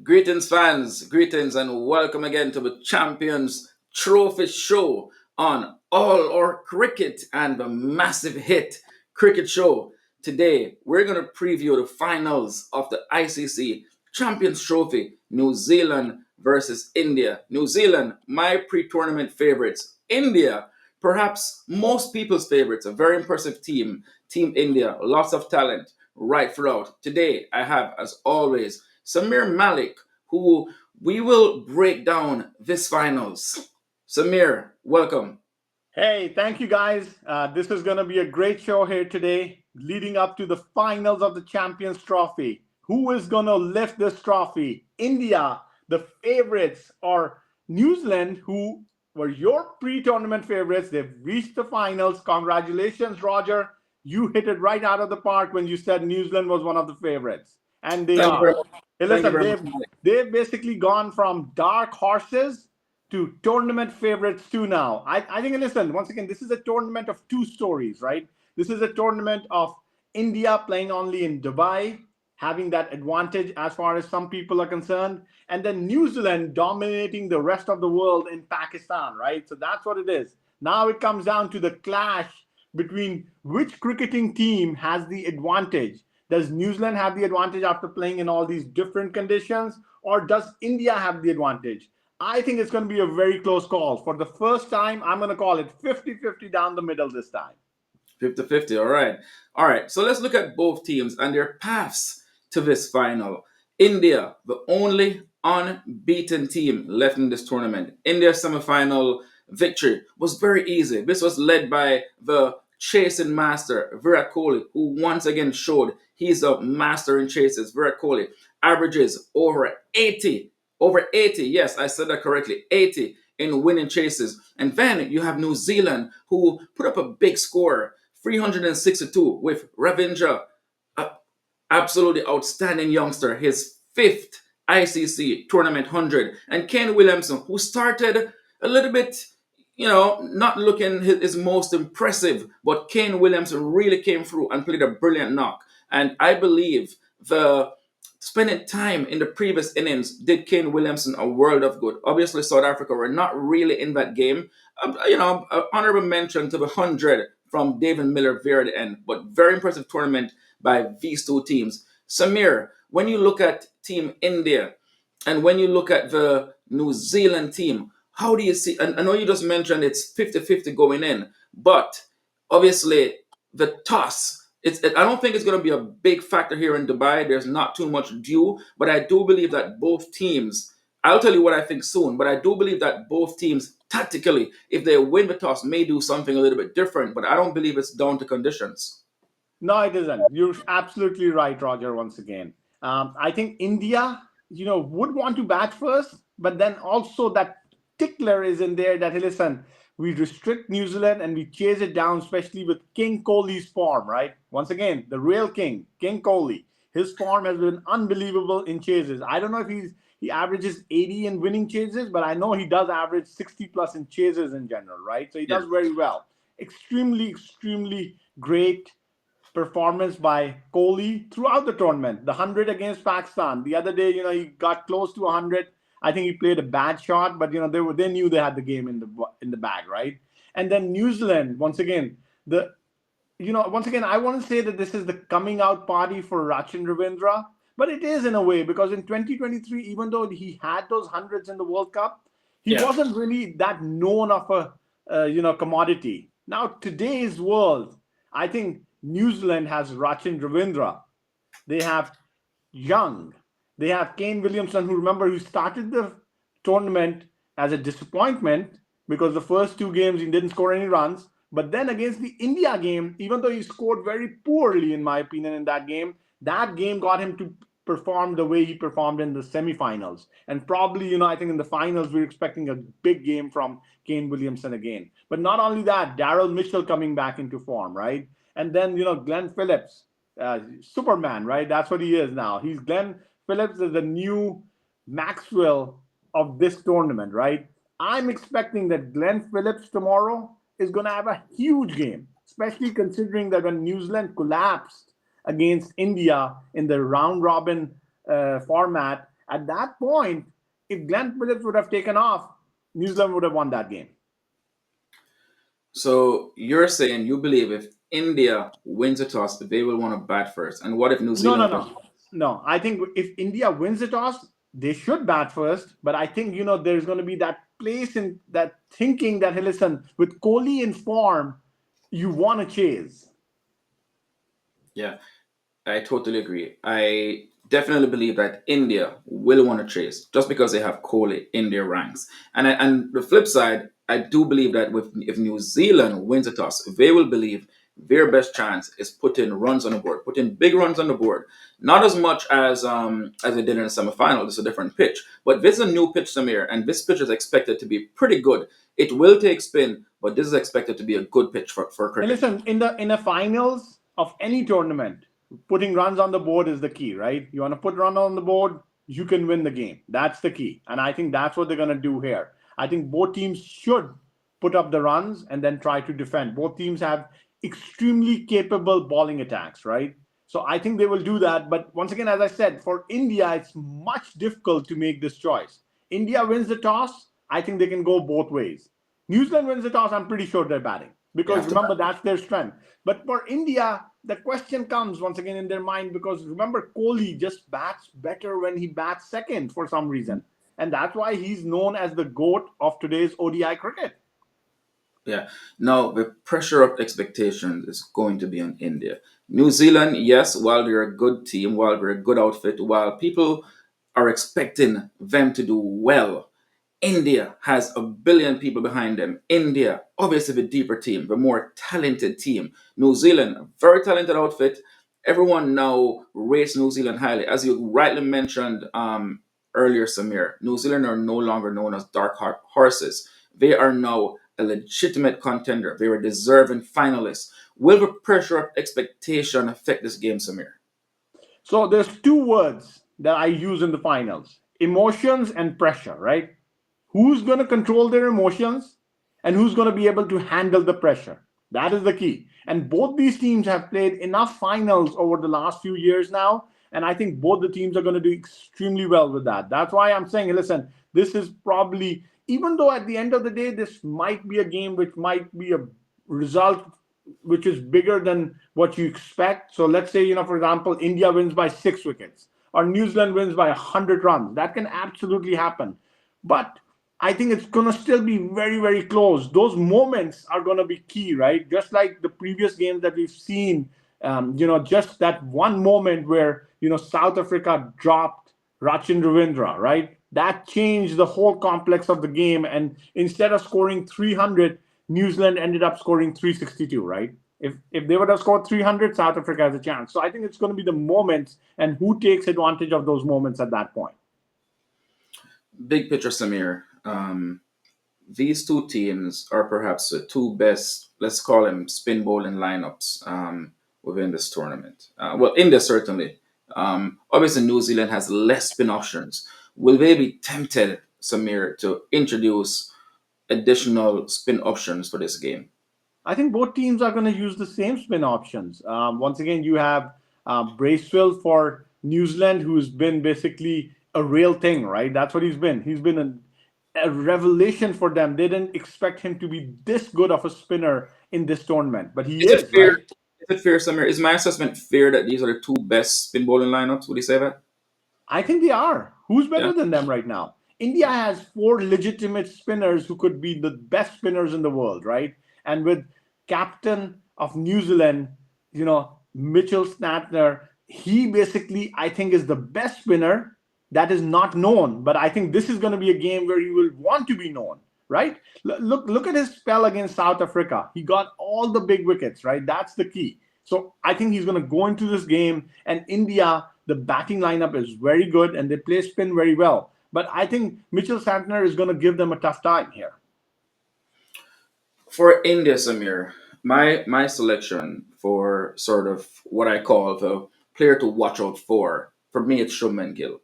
Greetings, fans. Greetings, and welcome again to the Champions Trophy Show on All Our Cricket and the massive hit Cricket Show. Today, we're going to preview the finals of the ICC Champions Trophy, New Zealand versus India. New Zealand, my pre tournament favorites. India, perhaps most people's favorites. A very impressive team. Team India, lots of talent right throughout. Today, I have, as always, Samir Malik, who we will break down this finals. Samir, welcome. Hey, thank you guys. This is going to be a great show here today, leading up to the finals of the Champions Trophy. Who is going to lift this trophy? India, the favorites, or New Zealand, who were your pre tournament favorites? They've reached the finals. Congratulations, Roger. You hit it right out of the park when you said New Zealand was one of the favorites. And they Thank you very are. much. Hey, Thank you listen, very much, they've, Malik. they've basically gone from dark horses to tournament favorites too now. I think, listen, once again, this is a tournament of two stories, right? This is a tournament of India playing only in Dubai, having that advantage as far as some people are concerned, and then New Zealand dominating the rest of the world in Pakistan, right? So that's what it is. Now it comes down to the clash between which cricketing team has the advantage. Does New Zealand have the advantage after playing in all these different conditions, or does India have the advantage? I think it's going to be a very close call. For the first time, I'm going to call it 50-50 down the middle this time. 50-50. All right. All right. So let's look at both teams and their paths to this final. India, the only unbeaten team left in this tournament. India's semifinal victory was very easy. This was led by the chasing master, Virat Kohli, who once again showed he's a master in chases. Virat Kohli averages over 80. Yes, I said that correctly. 80 in winning chases. And then you have New Zealand, who put up a big score, 362, with Ravindra, a absolutely outstanding youngster, his fifth ICC tournament 100, and Ken Williamson, who started a little bit, not looking his most impressive, but Kane Williamson really came through and played a brilliant knock. And I believe the spending time in the previous innings did Kane Williamson a world of good. Obviously, South Africa were not really in that game. Honorable mention to the 100 from David Miller there at the end, but very impressive tournament by these two teams. Samir, when you look at Team India and when you look at the New Zealand team, how do you see? And I know you just mentioned it's 50-50 going in, but obviously the toss. I don't think it's going to be a big factor here in Dubai. There's not too much due, but I do believe that both teams. I'll tell you what I think soon, but I do believe that both teams tactically, if they win the toss, may do something a little bit different. But I don't believe it's down to conditions. No, it isn't. You're absolutely right, Roger, once again. I think India, would want to bat first, but then also that tickler is in there that, hey, listen, we restrict New Zealand and we chase it down, especially with King Kohli's form, right? Once again, the real king, King Kohli. His form has been unbelievable in chases. I don't know if he averages 80 in winning chases, but I know he does average 60 plus in chases in general, right? So he Yeah. does very well. Extremely, extremely great performance by Kohli throughout the tournament. The 100 against Pakistan. The other day, he got close to 100. I think he played a bad shot, but they knew they had the game in the bag, right? And then New Zealand, once again, I want to say that this is the coming out party for Rachin Ravindra, but it is in a way because in 2023, even though he had those hundreds in the World Cup, he Yeah. wasn't really that known of a commodity. Now today's world, I think New Zealand has Rachin Ravindra. They have Young. They have Kane Williamson, who started the tournament as a disappointment because the first two games he didn't score any runs. But then against the India game, even though he scored very poorly, in my opinion, in that game got him to perform the way he performed in the semifinals. And probably, I think in the finals, we're expecting a big game from Kane Williamson again. But not only that, Daryl Mitchell coming back into form, right? And then, Glenn Phillips, Superman, right? That's what he is now. Glenn Phillips is the new Maxwell of this tournament, right? I'm expecting that Glenn Phillips tomorrow is going to have a huge game, especially considering that when New Zealand collapsed against India in the round robin format, At that point, if Glenn Phillips would have taken off, New Zealand would have won that game. So you're saying you believe if India wins a toss, they will want to bat first. And what if New No, no, Zealand wins? no. No, I think if India wins the toss, they should bat first. But I think, there's going to be that place in that thinking that, hey, listen, with Kohli in form, you want to chase. Yeah. I totally agree. I definitely believe that India will want to chase just because they have Kohli in their ranks. And the flip side, I do believe that with if New Zealand wins a toss, they will believe their best chance is putting runs on the board, putting big runs on the board. Not as much as they did in the semifinal. This is a different pitch, but this is a new pitch, Samir, and this pitch is expected to be pretty good. It will take spin, but this is expected to be a good pitch for And cricket. listen, in the finals of any tournament, putting runs on the board is the key, right? You want to put run on the board, you can win the game. That's the key. And I think that's what they're going to do here. I think both teams should put up the runs and then try to defend. Both teams have extremely capable bowling attacks, right? So I think they will do that. But once again, as I said, for India, it's much difficult to make this choice. India wins the toss, I think they can go both ways. New Zealand wins the toss, I'm pretty sure they're batting They because have to bat. remember, that's their strength. But for India, the question comes once again in their mind because remember, Kohli just bats better when he bats second for some reason. And that's why he's known as the GOAT of today's ODI cricket. Yeah. Now, the pressure of expectations is going to be on India. New Zealand, yes, while they're a good team, while they're a good outfit, while people are expecting them to do well, India has a billion people behind them. India, obviously the deeper team, the more talented team. New Zealand, a very talented outfit. Everyone now rates New Zealand highly. As you rightly mentioned earlier, Samir, New Zealand are no longer known as horses. They are now a legitimate contender. They were deserving finalists. Will the pressure of expectation affect this game, Samir? So there's two words that I use in the finals: emotions and pressure, right? Who's going to control their emotions and who's going to be able to handle the pressure? That is the key. And both these teams have played enough finals over the last few years now. And I think both the teams are going to do extremely well with that. That's why I'm saying, listen, this is probably, even though at the end of the day, this might be a game which might be a result which is bigger than what you expect. So let's say, for example, India wins by 6 wickets or New Zealand wins by 100 runs. That can absolutely happen. But I think it's going to still be very, very close. Those moments are going to be key, right? Just like the previous games that we've seen, just that one moment where, South Africa dropped Rachin Ravindra, right? That changed the whole complex of the game. And instead of scoring 300, New Zealand ended up scoring 362, right? If they would have scored 300, South Africa has a chance. So I think it's going to be the moments and who takes advantage of those moments at that point. Big picture, Samir. These two teams are perhaps the two best, let's call them spin bowling lineups within this tournament. Well, India certainly. Obviously, New Zealand has less spin options. Will they be tempted, Samir, to introduce additional spin options for this game? I think both teams are going to use the same spin options. Once again, you have Bracewell for New Zealand, who's been basically a real thing, right? That's what he's been. He's been a revelation for them. They didn't expect him to be this good of a spinner in this tournament, but he Is it is, fair? right? Is it fair, Samir? Is my assessment fair that these are the two best spin bowling lineups? Would you say that? I think they are. Who's Yeah. better than them right now? India has four legitimate spinners who could be the best spinners in the world, right? And with captain of New Zealand, Mitchell Snatner, he basically, I think, is the best spinner that is not known. But I think this is going to be a game where he will want to be known, right? Look at his spell against South Africa. He got all the big wickets, right? That's the key. So I think he's going to go into this game, and India, the batting lineup is very good, and they play spin very well. But I think Mitchell Santner is going to give them a tough time here. For India, Samir, my selection for sort of what I call the player to watch out for me, it's Shubman Gill.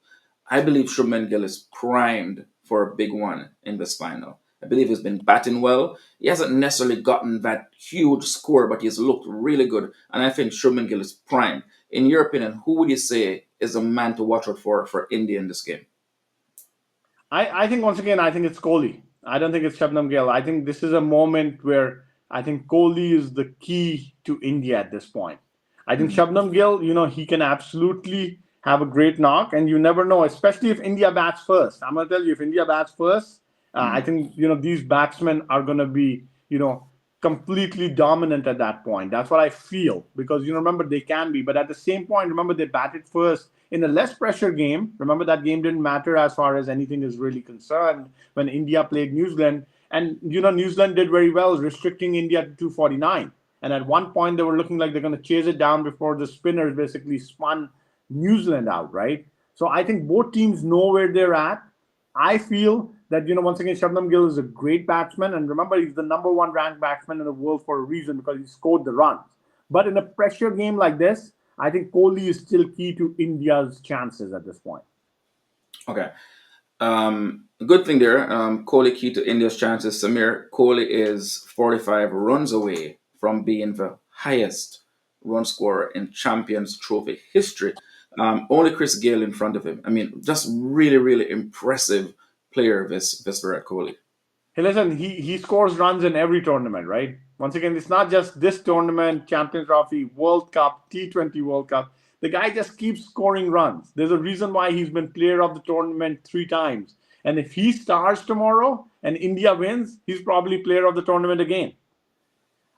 I believe Shubman Gill is primed for a big one in this final. I believe he's been batting well. He hasn't necessarily gotten that huge score, but he's looked really good. And I think Shubman Gill is primed. In your opinion, who would you say is the man to watch out for India in this game? I think once again, I think it's Kohli. I don't think it's Shabnam Gill. I think this is a moment where I think Kohli is the key to India at this point. I think Mhm. Shabnam Gill, he can absolutely have a great knock, and you never know, especially if India bats first. I'm gonna tell you, if India bats first, I Mhm. think these batsmen are gonna be completely dominant at that point. That's what I feel because remember they can be, but at the same point, remember they batted first in a less pressure game. Remember that game didn't matter as far as anything is really concerned when India played New Zealand, and New Zealand did very well restricting India to 249. And at one point they were looking like they're going to chase it down before the spinners basically spun New Zealand out, right? So I think both teams know where they're at. I feel that once again Shabnam Gill is a great batsman, and remember he's the number one ranked batsman in the world for a reason because he scored the runs. But in a pressure game like this, I think Kohli is still key to India's chances at this point. Okay. Good thing there. Kohli key to India's chances. Samir, Kohli is 45 runs away from being the highest run scorer in Champions Trophy history. Only Chris Gale in front of him. I mean, just really, really impressive player, this Virat Kohli. Hey, listen, he scores runs in every tournament, right? Once again, it's not just this tournament, Champions Trophy, World Cup, T20 World Cup. The guy just keeps scoring runs. There's a reason why he's been player of the tournament 3 times. And if he stars tomorrow and India wins, he's probably player of the tournament again.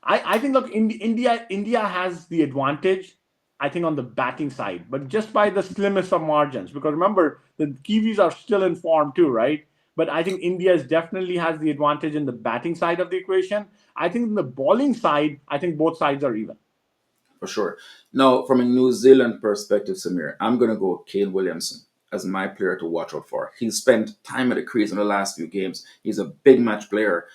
I think look, India has the advantage. I think on the batting side, but just by the slimmest of margins. Because remember, the Kiwis are still in form too, right? But I think India definitely has the advantage in the batting side of the equation. I think in the bowling side, I think both sides are even. For sure. Now, from a New Zealand perspective, Samir, I'm going to go Kane Williamson as my player to watch out for. He's spent time at the crease in the last few games. He's a big match player.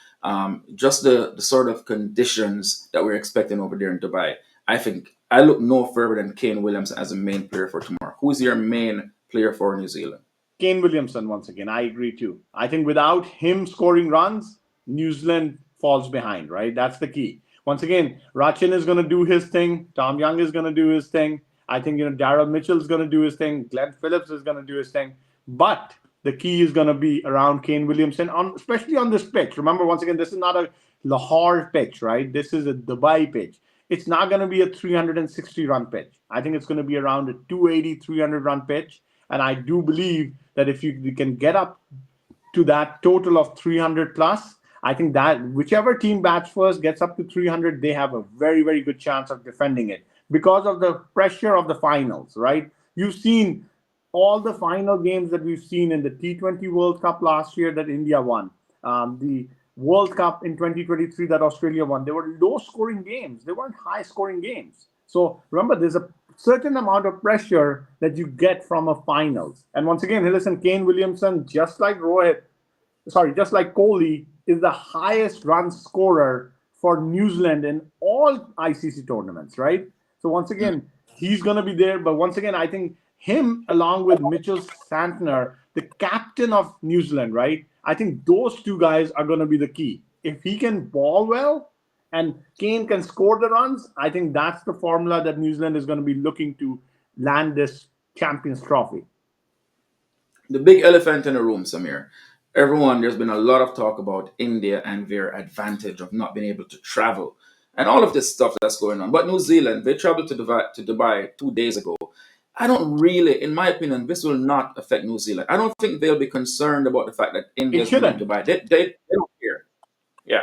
Just the sort of conditions that we're expecting over there in Dubai. I think I look no further than Kane Williamson as a main player for tomorrow. Who's your main player for New Zealand? Kane Williamson, once again, I agree too. I think without him scoring runs, New Zealand falls behind, right? That's the key. Once again, Rachin is going to do his thing. Tom Young is going to do his thing. I think, Daryl Mitchell is going to do his thing. Glenn Phillips is going to do his thing. But the key is going to be around Kane Williamson, especially on this pitch. Remember, once again, this is not a Lahore pitch, right? This is a Dubai pitch. It's not going to be a 360 run pitch. I think it's going to be around a 280, 300 run pitch. And I do believe that if you can get up to that total of 300 plus, I think that whichever team bats first gets up to 300, they have a very, very good chance of defending it because of the pressure of the finals, right? You've seen all the final games that we've seen in the T20 World Cup last year that India won, the World Cup in 2023 that Australia won. They were low scoring games, they weren't high scoring games. So remember, there's a certain amount of pressure that you get from a finals. And once again, listen, Kane Williamson, just like Kohli, is the highest run scorer for New Zealand in all ICC tournaments, right? So once again, he's going to be there. But once again, I think him along with Mitchell Santner, the captain of New Zealand, right? I think those two guys are going to be the key. If he can ball well and Kane can score the runs, I think that's the formula that New Zealand is going to be looking to land this Champions Trophy. The big elephant in the room, Samir. Everyone, there's been a lot of talk about India and their advantage of not being able to travel and all of this stuff that's going on. But New Zealand, they traveled to Dubai 2 days ago. I don't really, in my opinion, this will not affect New Zealand. I don't think they'll be concerned about the fact that India It is going to shouldn't. Dubai. They don't care. Yeah.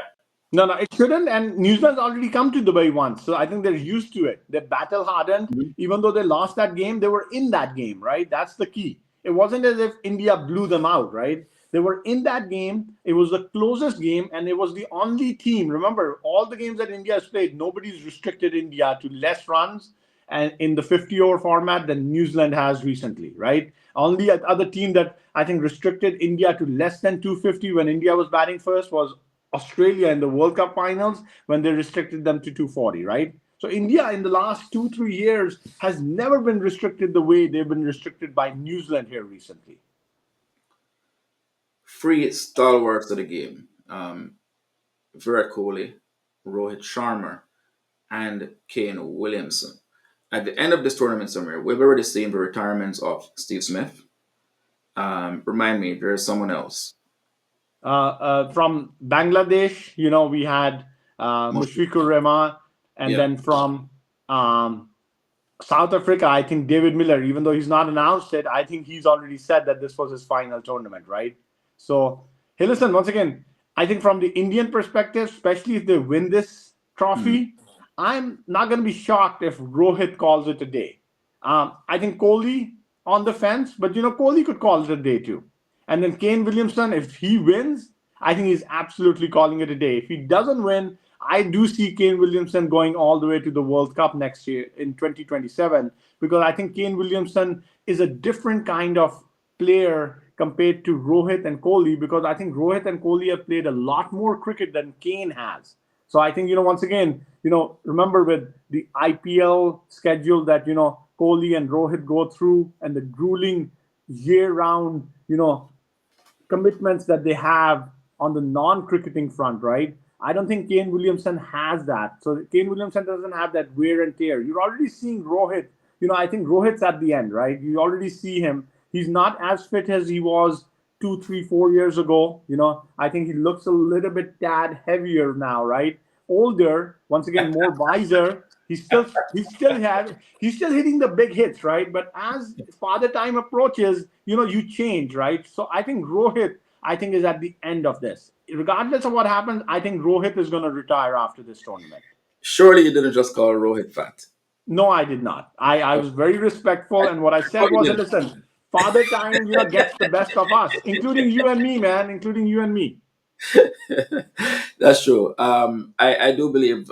No, no, it shouldn't. And New Zealand's already come to Dubai once. So I think they're used to it. They're battle hardened. Mhm. Even though they lost that game, they were in that game, right? That's the key. It wasn't as if India blew them out, right? They were in that game. It was the closest game, and it was the only team. Remember, all the games that India has played, nobody's restricted India to less runs and in the 50-over format than New Zealand has recently, right? Only other team that I think restricted India to less than 250 when India was batting first was Australia in the World Cup finals when they restricted them to 240, right? So India in the last 2, 3 years has never been restricted the way they've been restricted by New Zealand here recently. Three stalwarts of the game: Virat Kohli, Rohit Sharma, and Kane Williamson. At the end of this tournament, somewhere, we've already seen the retirements of Steve Smith, Remind me, there's someone else. From Bangladesh, we had Mostly. Mushfiqur Rahman, and Yeah. then from um, South Africa, I think David Miller, even though he's not announced it, I think he's already said that this was his final tournament, right? So, hey, listen, once again, I think from the Indian perspective, especially if they win this Hmm. trophy, I'm not going to be shocked if Rohit calls it a day. I think Kohli on the fence, but Kohli could call it a day too. And then Kane Williamson, if he wins, I think he's absolutely calling it a day. If he doesn't win, I do see Kane Williamson going all the way to the World Cup next year in 2027, because I think Kane Williamson is a different kind of player compared to Rohit and Kohli, because I think Rohit and Kohli have played a lot more cricket than Kane has. So I think, once again, remember with the IPL schedule that, Kohli and Rohit go through, and the grueling year round, commitments that they have on the non-cricketing front, right? I don't think Kane Williamson has that. So Kane Williamson doesn't have that wear and tear. You're already seeing Rohit. I think Rohit's at the end, right? You already see him. He's not as fit as he was 2, 3, 4 years ago. I think he looks a little bit tad heavier now, right? Older, once again, more wiser. He's still hitting the big hits, right? But as father time approaches, you change, right? So I think Rohit, I think, is at the end of this. Regardless of what happens, I think Rohit is going to retire after this tournament. Surely you didn't just call Rohit fat. No, I did not. I was very respectful, I and what I thought said you was, did. listen, father time, gets the best of us, including you and me, man, including you and me. That's true. I do believe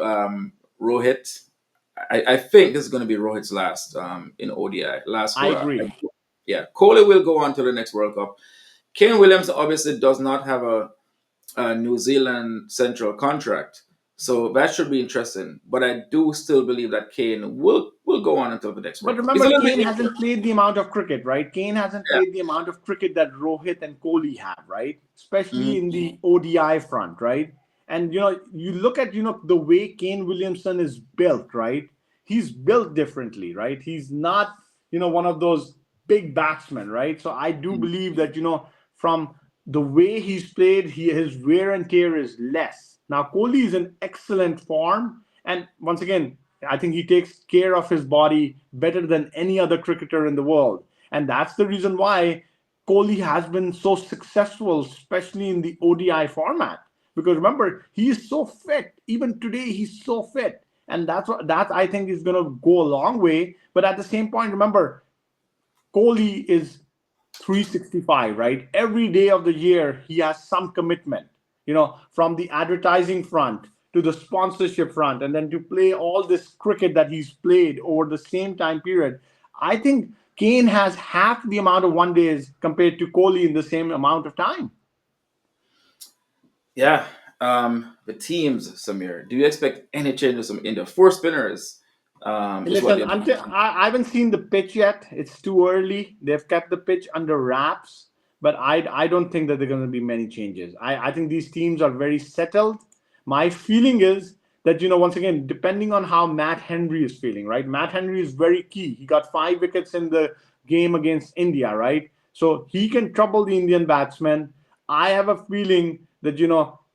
Rohit. I think this is going to be Rohit's last in ODI. Last I for agree. yeah. Kohli will go on to the next World Cup. Kane Williams obviously does not have a New Zealand central contract, so that should be interesting. But I do still believe that Kane will go on until the next But World Cup. He's a remember, little bit Kane injured. hasn't played the amount of cricket, right? Kane hasn't played the amount of cricket that Rohit and Kohli have, right? Especially in Mhm. the ODI front, right? And you look at the way Kane Williamson is built, right? He's built differently, right? He's not one of those big batsmen, right? So I do believe that from the way he's played, his wear and tear is less. Now Kohli is in excellent form, and once again, I think he takes care of his body better than any other cricketer in the world. And that's the reason why Kohli has been so successful, especially in the ODI format. Because remember, he is so fit. Even today, he's so fit. And that I think is going to go a long way. But at the same point, remember, Kohli is 365, right? Every day of the year, he has some commitment, from the advertising front to the sponsorship front, and then to play all this cricket that he's played over the same time period. I think Kane has half the amount of one days compared to Kohli in the same amount of time. Yeah. The teams, Samir. Do you expect any changes from India? Four spinners. Is what Listen, they. until I haven't seen the pitch yet. It's too early. They've kept the pitch under wraps, but I don't think that there are going to be many changes. I think these teams are very settled. My feeling is that once again, depending on how Matt Henry is feeling, right? Matt Henry is very key. He got 5 wickets in the game against India, right? So he can trouble the Indian batsmen. I have a feeling that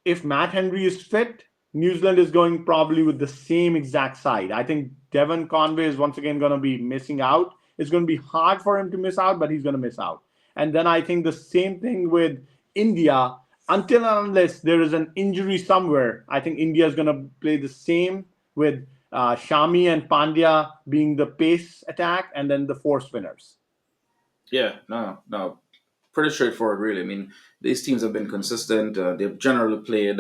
if Matt Henry is fit, New Zealand is going probably with the same exact side. I think Devon Conway is once again going to be missing out. It's going to be hard for him to miss out, but he's going to miss out. And then I think the same thing with India. Until and unless there is an injury somewhere, I think India is going to play the same with Shami and Pandya being the pace attack, and then the four spinners. Yeah. No. No. Pretty straightforward, really. I mean, these teams have been consistent. They've generally played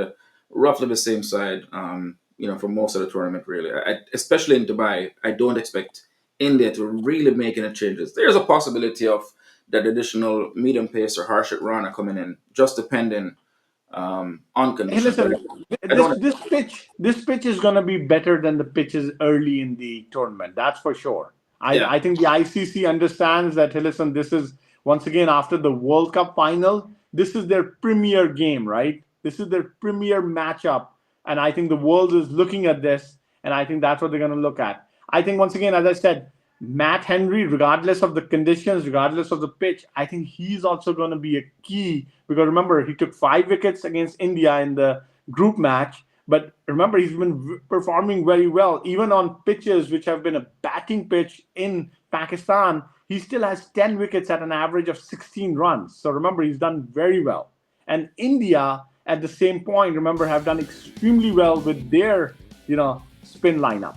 roughly the same side, for most of the tournament, really. Especially in Dubai, I don't expect India to really make any changes. There's a possibility of that additional medium pace or Harshit Rana coming in, just depending on Hey, conditions. But listen, I this don't. this pitch is going to be better than the pitches early in the tournament. That's for sure. I Yeah. I think the ICC understands that. Hey, listen, this is once again after the World Cup final. This is their premier game, right? This is their premier matchup, and I think the world is looking at this, and I think that's what they're going to look at. I think once again, as I said, Matt Henry, regardless of the conditions, regardless of the pitch, I think he's also going to be a key because remember, he took 5 wickets against India in the group match. But remember, he's been performing very well, even on pitches which have been a batting pitch in Pakistan. He still has 10 wickets at an average of 16 runs. So remember, he's done very well. And India, at the same point, remember, have done extremely well with their, spin lineup.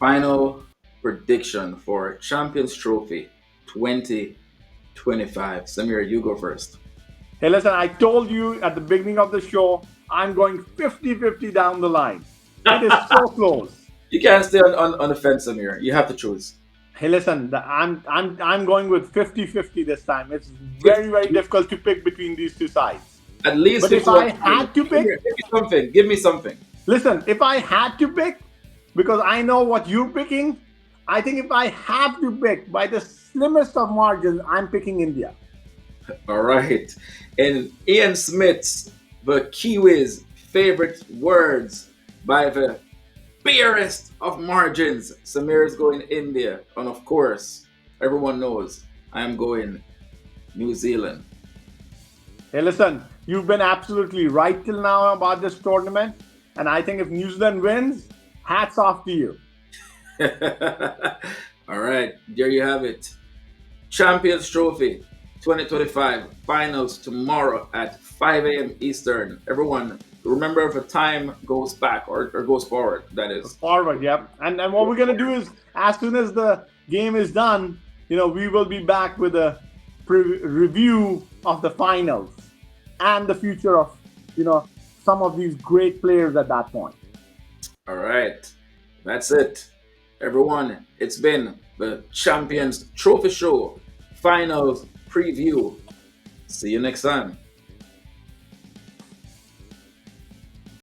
Final prediction for Champions Trophy 2025. Samir, you go first. Hey, listen, I told you at the beginning of the show, I'm going 50-50 down the line. It is so close. You can't stay on the fence, Samir. You have to choose. Hey, listen, I'm going with 50-50 this time. It's very, very 50, difficult to pick between these two sides. at least But if 51. I had to pick, Samir, give me something. Give me something. listen, if I had to pick, because I know what you're picking, I think if I have to pick by the slimmest of margins, I'm picking India. All right. And Ian Smith's The Kiwis' favorite words by the barest of margins. Samir is going India. And of course, everyone knows I am going New Zealand. Hey, listen, you've been absolutely right till now about this tournament. And I think if New Zealand wins, hats off to you. All right. There you have it. Champions Trophy 2025 finals tomorrow at 5 a.m. Eastern. Everyone, remember if a time goes back or goes forward, that is. Forward, yep. And what we're going to do is, as soon as the game is done, we will be back with a review of the finals and the future of, some of these great players at that point. All right. That's it. Everyone, it's been the Champions Trophy Show finals preview. See you next time.